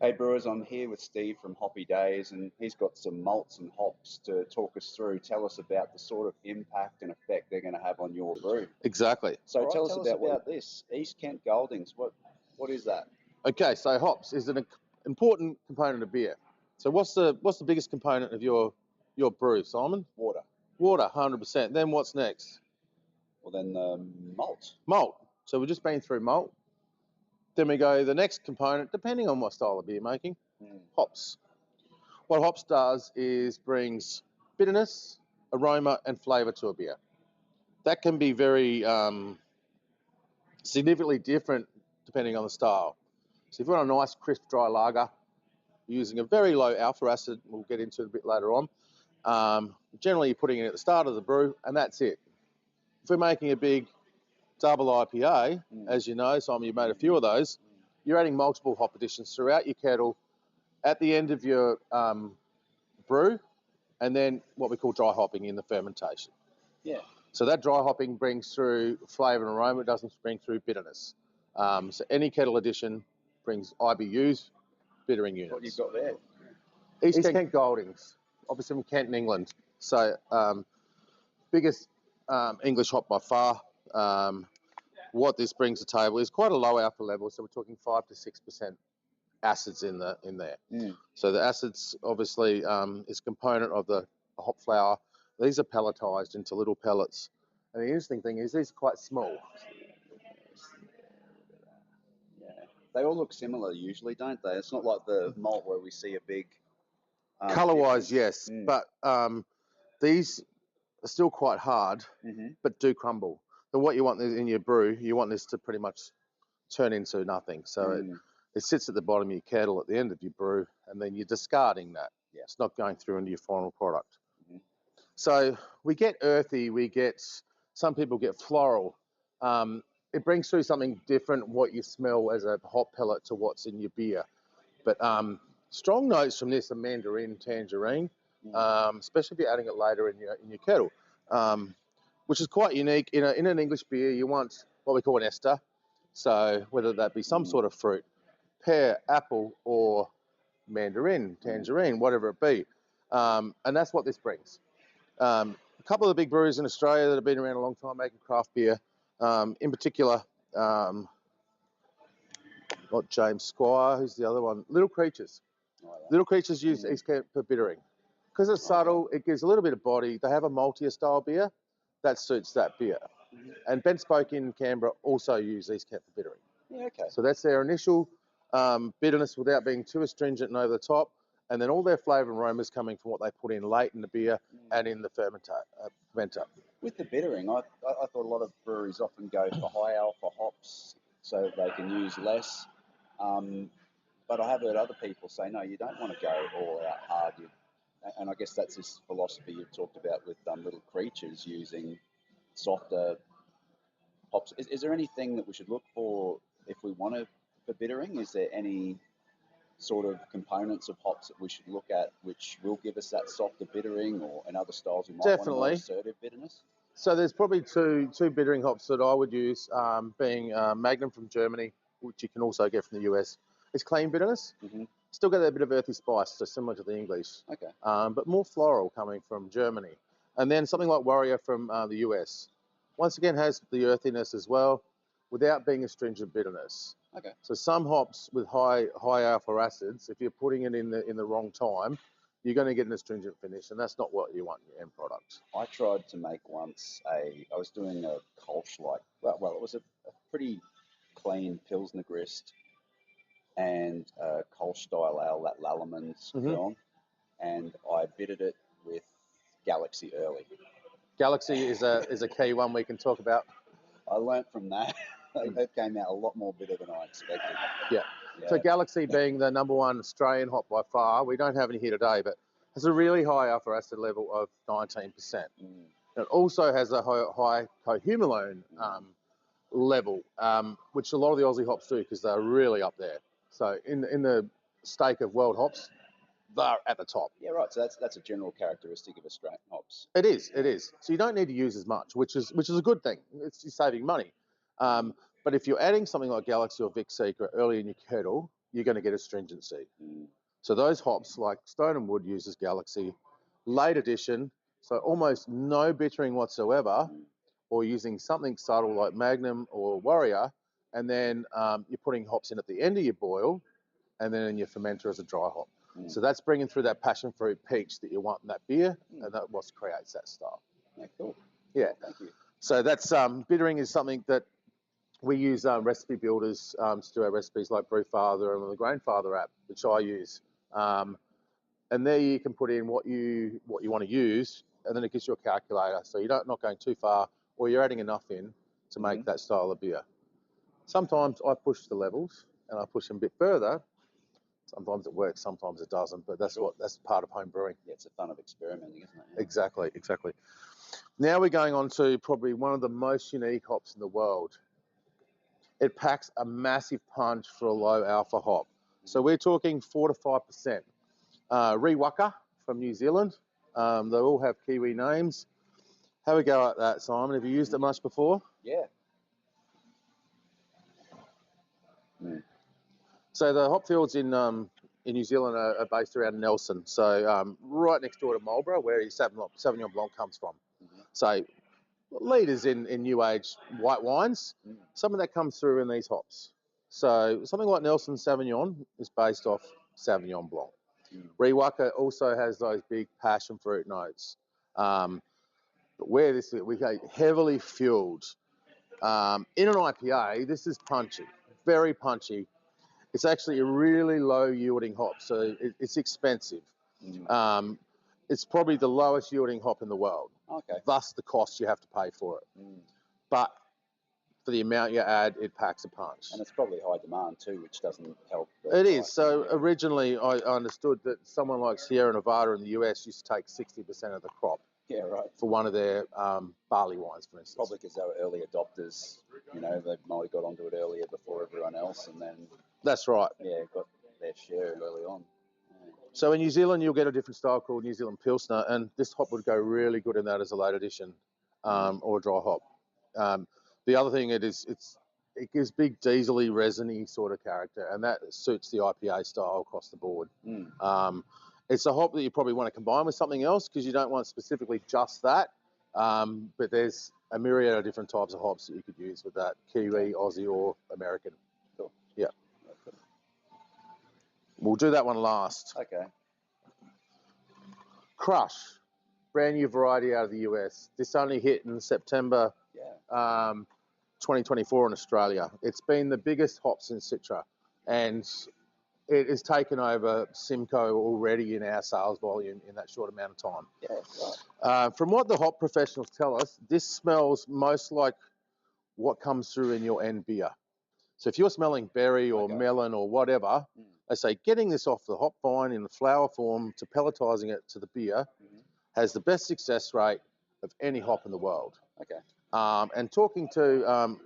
Hey brewers, I'm here with Steve from Hoppy Days, and he's got some malts and hops to talk us through. Tell us about the sort of impact and effect they're going to have on your brew. Exactly. So tell us about this East Kent Goldings. What is that? Okay, so hops is an important component of beer. So what's the biggest component of your brew, Simon? Water. Water, 100%. Then what's next? Well, then malt. Malt. So we've just been through malt. Then we go the next component, depending on what style of beer making, hops. What hops does is brings bitterness, aroma, and flavour to a beer. That can be very significantly different depending on the style. So if you want a nice, crisp, dry lager, using a very low alpha acid, we'll get into it a bit later on. Generally, you're putting it at the start of the brew, and that's it. If we're making a big double IPA, as you know, Simon, you've made a few of those, you're adding multiple hop additions throughout your kettle at the end of your brew, and then what we call dry hopping in the fermentation. Yeah. So that dry hopping brings through flavour and aroma, it doesn't bring through bitterness. So any kettle addition brings IBUs, bittering units. What you've got there? East Kent Goldings, obviously from Kent in England. So biggest English hop by far. What this brings to the table is quite a low alpha level, so we're talking 5 to 6% acids in there. So the acids obviously is a component of the hop flower. These are pelletized into little pellets, and the interesting thing is these are quite small. Yeah, they all look similar usually, don't they? It's not like the malt where we see a big colour-wise, yes, but these are still quite hard, but do crumble. So what you want in your brew, you want this to pretty much turn into nothing. So it sits at the bottom of your kettle at the end of your brew, and then you're discarding that. Yeah. It's not going through into your final product. So we get earthy, some people get floral. It brings through something different, what you smell as a hop pellet to what's in your beer. But strong notes from this are mandarin, tangerine, especially if you're adding it later in your kettle, which is quite unique. In an English beer, you want what we call an ester. So whether that be some sort of fruit, pear, apple, or mandarin, tangerine, whatever it be. And that's what this brings. A couple of the big breweries in Australia that have been around a long time making craft beer, in particular, not James Squire, who's the other one? Little Creatures. Little Creatures use East Kent for bittering. Because it's subtle, it gives a little bit of body. They have a maltier style beer that suits that beer. And Ben Spoke in Canberra also use East Kent for bittering. Yeah, okay. So that's their initial bitterness without being too astringent and over the top. And then all their flavour and aromas coming from what they put in late in the beer and in the fermenter. With the bittering, I thought a lot of breweries often go for high alpha hops so that they can use less. But I have heard other people say, no, you don't want to go all out hard. And I guess that's this philosophy you've talked about with Little Creatures using softer hops. Is there anything that we should look for if we want to for bittering? Is there any sort of components of hops that we should look at which will give us that softer bittering, or in other styles we might want more assertive bitterness? So there's probably two bittering hops that I would use, being Magnum from Germany, which you can also get from the US. It's clean bitterness. Still got that bit of earthy spice, so similar to the English. Okay. But more floral coming from Germany. And then something like Warrior from the US. Once again has the earthiness as well, without being astringent bitterness. Okay. So some hops with high alpha acids, if you're putting it in the wrong time, you're going to get an astringent finish, and that's not what you want in your end product. I tried to make once I was doing a Kolsch it was a pretty clean Pilsner grist and a Kolsch style ale, that Lalleman's film, and I bittered it with Galaxy early. Galaxy is a key one we can talk about. I learnt from that. That came out a lot more bitter than I expected. Yeah. So Galaxy being the number one Australian hop by far, we don't have any here today, but has a really high alpha acid level of 19%. It also has a high cohumulone level, which a lot of the Aussie hops do because they're really up there. So in the stake of world hops, they're at the top. Yeah, right. So that's a general characteristic of Australian hops. It is. So you don't need to use as much, which is a good thing. It's you're saving money. But if you're adding something like Galaxy or Vic Secret early in your kettle, you're going to get astringency. So those hops, like Stone and Wood uses Galaxy, late edition, so almost no bittering whatsoever, or using something subtle like Magnum or Warrior, and then you're putting hops in at the end of your boil, and then in your fermenter as a dry hop. So that's bringing through that passion fruit peach that you want in that beer, and that's what creates that style. Yeah, cool. Yeah. Thank you. So that's bittering is something that we use recipe builders to do our recipes, like Brewfather and the Grainfather app, which I use. And there you can put in what you want to use, and then it gives you a calculator, so you're not going too far, or you're adding enough in to make that style of beer. Sometimes I push the levels, and I push them a bit further. Sometimes it works, sometimes it doesn't, but that's part of home brewing. Yeah, it's the fun of experimenting, isn't it? Yeah. Exactly. Now we're going on to probably one of the most unique hops in the world. It packs a massive punch for a low alpha hop. So we're talking 4 to 5%. Riwaka from New Zealand. They all have Kiwi names. Have a go at that, Simon. Have you used it much before? Yeah. So the hop fields in New Zealand are based around Nelson. So right next door to Marlborough, where your Sauvignon Blanc comes from. So leaders in new age white wines. Some of that comes through in these hops. So something like Nelson Sauvignon is based off Sauvignon Blanc. Riwaka also has those big passion fruit notes. But where we go heavily fueled. In an IPA, this is punchy, very punchy. It's actually a really low yielding hop, so it's expensive. It's probably the lowest yielding hop in the world. Okay. Thus the cost you have to pay for it. But for the amount you add, it packs a punch. And it's probably high demand too, which doesn't help. It is. So originally I understood that someone like Sierra Nevada in the US used to take 60% of the crop. Yeah, right. For one of their barley wines, for instance. Probably because they were early adopters. You know, they might have got onto it earlier before everyone else, and then... That's right. Yeah, got their share early on. So in New Zealand, you'll get a different style called New Zealand Pilsner, and this hop would go really good in that as a late addition or a dry hop. The other thing it gives big diesely, resiny sort of character, and that suits the IPA style across the board. It's a hop that you probably want to combine with something else because you don't want specifically just that, but there's a myriad of different types of hops that you could use with that, Kiwi, Aussie or American. Cool. Yeah. We'll do that one last. Okay. Krush, brand new variety out of the US. This only hit in September 2024 in Australia. It's been the biggest hop since Citra, and it has taken over Simcoe already in our sales volume in that short amount of time. Yeah, right. From what the hop professionals tell us, this smells most like what comes through in your end beer. So if you're smelling berry or melon or whatever, they say getting this off the hop vine in the flower form to pelletizing it to the beer has the best success rate of any hop in the world. Okay. And talking to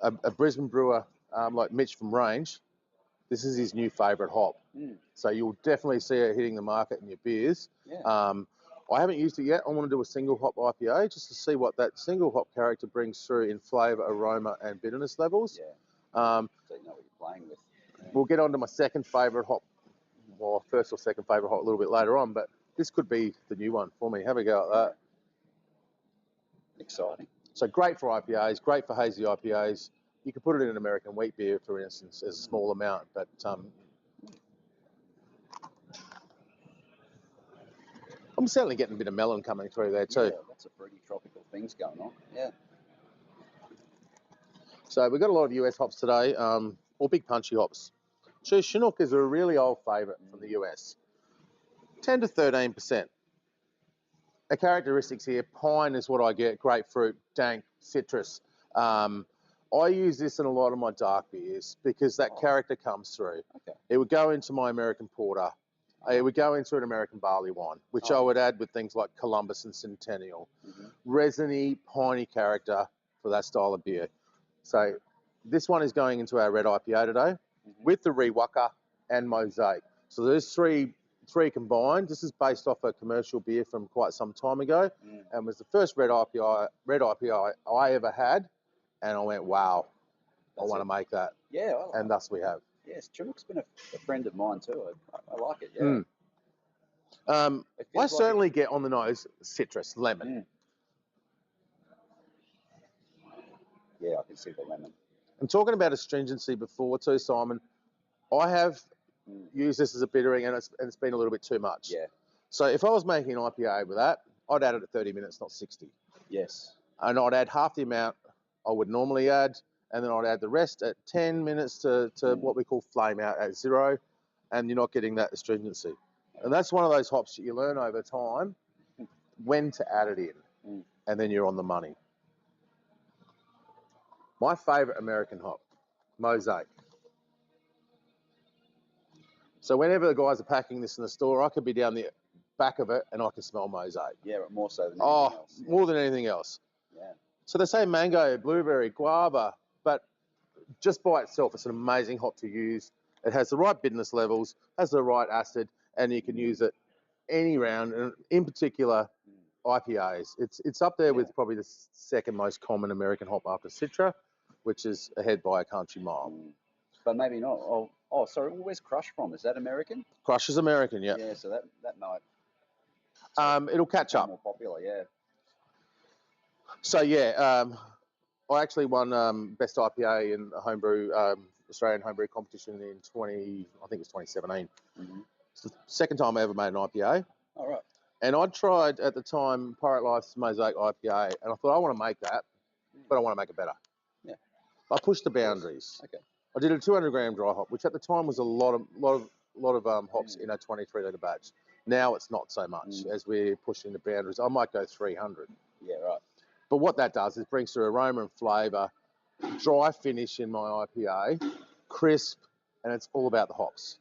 a Brisbane brewer like Mitch from Range, this is his new favourite hop. So you'll definitely see it hitting the market in your beers. Yeah. I haven't used it yet. I want to do a single hop IPA just to see what that single hop character brings through in flavour, aroma and bitterness levels. Yeah. So you know what you're playing with. Yeah. We'll get on to my second favourite hop, or first or second favourite hop a little bit later on, but this could be the new one for me. Have a go at that. Exciting. So great for IPAs, great for hazy IPAs. You could put it in an American wheat beer, for instance, as a small amount, but I'm certainly getting a bit of melon coming through there too. Yeah, lots of fruity tropical things going on. Yeah. So we've got a lot of US hops today, or big punchy hops. Chinook is a really old favourite from the US. 10 to 13%. The characteristics here, pine is what I get, grapefruit, dank, citrus. I use this in a lot of my dark beers because that character comes through. Okay. It would go into my American porter. It would go into an American barley wine, which I would add with things like Columbus and Centennial. Resiny, piney character for that style of beer. So this one is going into our red IPA today with the Riwaka and Mosaic. So there's three combined. This is based off a commercial beer from quite some time ago and was the first red IPA I ever had. And I went, wow, I want to make that. Yeah. And thus we have. Yes, Chinook's been a friend of mine too. I like it. Yeah. Mm. It I feels like certainly get on the nose citrus, lemon. Yeah, I can see the lemon. And talking about astringency before too, Simon, I have used this as a bittering, and it's been a little bit too much. Yeah. So if I was making an IPA with that, I'd add it at 30 minutes, not 60. Yes. And I'd add half the amount I would normally add, and then I'd add the rest at 10 minutes to what we call flame out at 0, and you're not getting that astringency. And that's one of those hops that you learn over time when to add it in, and then you're on the money. My favourite American hop, Mosaic. So whenever the guys are packing this in the store, I could be down the back of it and I can smell Mosaic. Yeah, but more so than anything else. Yeah. More than anything else. Yeah. So they say mango, blueberry, guava, but just by itself, it's an amazing hop to use. It has the right bitterness levels, has the right acid, and you can use it any round, and in particular, IPAs. It's up there with probably the second most common American hop after Citra, which is ahead by a country mile. But maybe not. Oh, sorry. Where's Krush from? Is that American? Krush is American, yeah. Yeah, so that might. It'll catch up. More popular, yeah. So yeah, I actually won Best IPA in a homebrew Australian homebrew competition in 2017. It's the second time I ever made an IPA. All right. And I tried at the time Pirate Life's Mosaic IPA, and I thought I want to make that, but I want to make it better. Yeah. I pushed the boundaries. Okay. I did a 200-gram dry hop, which at the time was a lot of hops in a 23-litre batch. Now it's not so much as we're pushing the boundaries. I might go 300. Yeah, right. But what that does is brings through aroma and flavour, dry finish in my IPA, crisp, and it's all about the hops.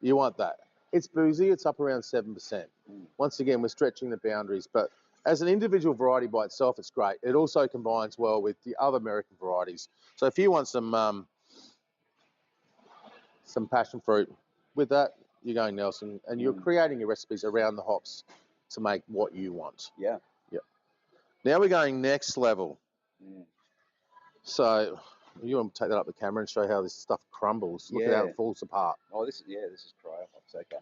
You want that. It's boozy. It's up around 7%. Once again, we're stretching the boundaries. But as an individual variety by itself, it's great. It also combines well with the other American varieties. So if you want some passion fruit with that, you're going Nelson, and you're creating your recipes around the hops to make what you want. Yeah. Yep. Now we're going next level. So you want to take that up the camera and show how this stuff crumbles. Look at how it falls apart. Oh, this is cryo hops. Okay.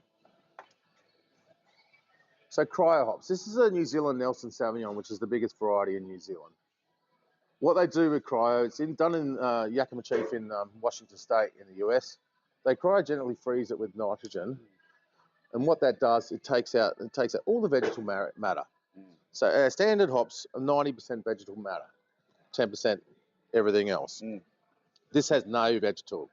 So cryo hops. This is a New Zealand Nelson Sauvin, which is the biggest variety in New Zealand. What they do with cryo, it's done in Yakima Chief in Washington State in the US. They cryogenically freeze it with nitrogen, and what that does, it takes out all the vegetal matter. So our standard hops are 90% vegetal matter, 10% everything else. This has no vegetal.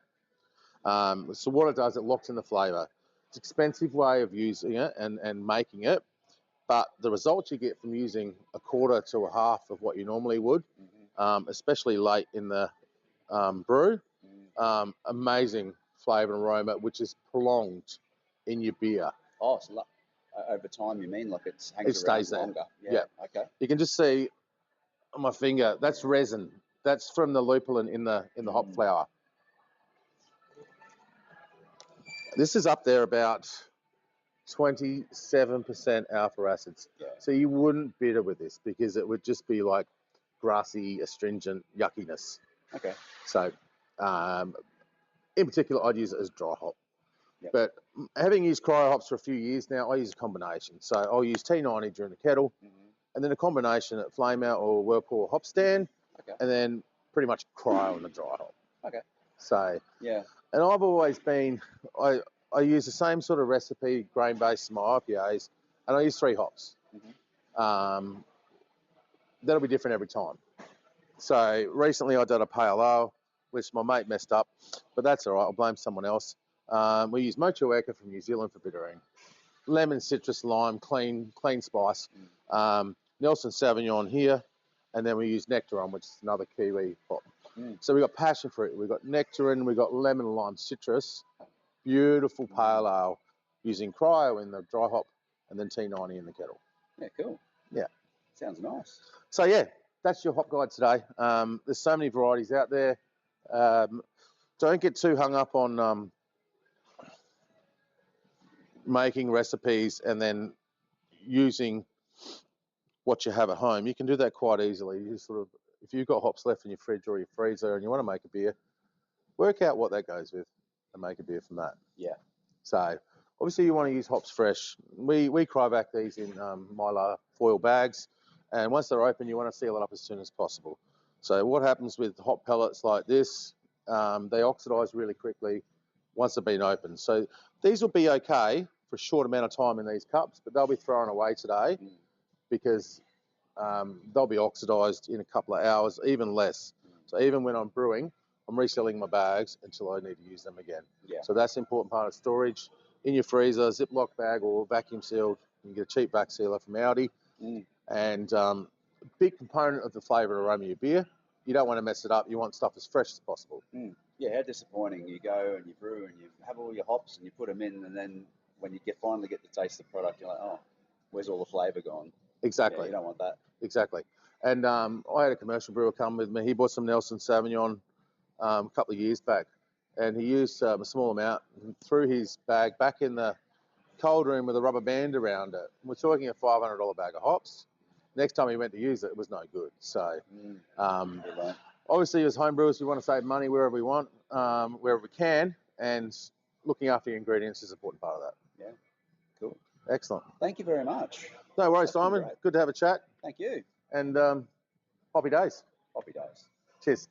So what it does, it locks in the flavour. It's an expensive way of using it and making it, but the results you get from using a quarter to a half of what you normally would, especially late in the brew, amazing flavour and aroma, which is prolonged in your beer. Oh, so over time, you mean? Like it stays there longer? Yeah. Okay. You can just see on my finger, that's resin. That's from the lupulin in the hop flower. This is up there about 27% alpha acids. Yeah. So you wouldn't bitter with this because it would just be like grassy, astringent yuckiness. Okay. So in particular, I'd use it as dry hop. Yep. But having used cryo hops for a few years now, I use a combination. So I'll use T90 during the kettle, and then a combination at flame out or whirlpool hop stand, and then pretty much cryo in the dry hop. Okay. So yeah. And I've always been, I use the same sort of recipe, grain-based, in my IPAs, and I use 3 hops. That'll be different every time. So recently I did a pale ale, which my mate messed up, but that's all right. I'll blame someone else. We use Mosaic from New Zealand for bittering. Lemon, citrus, lime, clean spice. Nelson Sauvin here, and then we use nectaron, which is another Kiwi hop. So we got passion fruit, we got nectaron, we got lemon, lime, citrus. Beautiful pale ale using cryo in the dry hop, and then T90 in the kettle. Yeah, cool. Yeah, sounds nice. So yeah, that's your hop guide today. There's so many varieties out there. Don't get too hung up on making recipes and then using what you have at home. You can do that quite easily. You sort of, if you've got hops left in your fridge or your freezer and you want to make a beer, work out what that goes with and make a beer from that. Yeah. So obviously you want to use hops fresh. We cryovac these in mylar foil bags, and once they're open, you want to seal it up as soon as possible. So what happens with hop pellets like this, they oxidize really quickly once they've been opened. So these will be okay for a short amount of time in these cups, but they'll be thrown away today because they'll be oxidized in a couple of hours, even less. So even when I'm brewing, I'm resealing my bags until I need to use them again. Yeah. So that's an important part of storage. In your freezer, Ziploc bag or vacuum sealed. You can get a cheap vac sealer from Aldi. And a big component of the flavour and aroma of your beer, you don't want to mess it up. You want stuff as fresh as possible. Yeah, how disappointing. You go and you brew and you have all your hops and you put them in, and then when you finally get to taste the product, you're like, oh, where's all the flavour gone? Exactly. Yeah, you don't want that. Exactly. And I had a commercial brewer come with me. He bought some Nelson Sauvignon a couple of years back, and he used a small amount and threw his bag back in the cold room with a rubber band around it. We're talking a $500 bag of hops. Next time he went to use it, it was no good. So obviously as homebrewers, we want to save money wherever we want, wherever we can, and looking after your ingredients is an important part of that. Yeah, cool. Excellent. Thank you very much. No worries, Simon. Good to have a chat. Thank you. And happy days. Happy days. Cheers.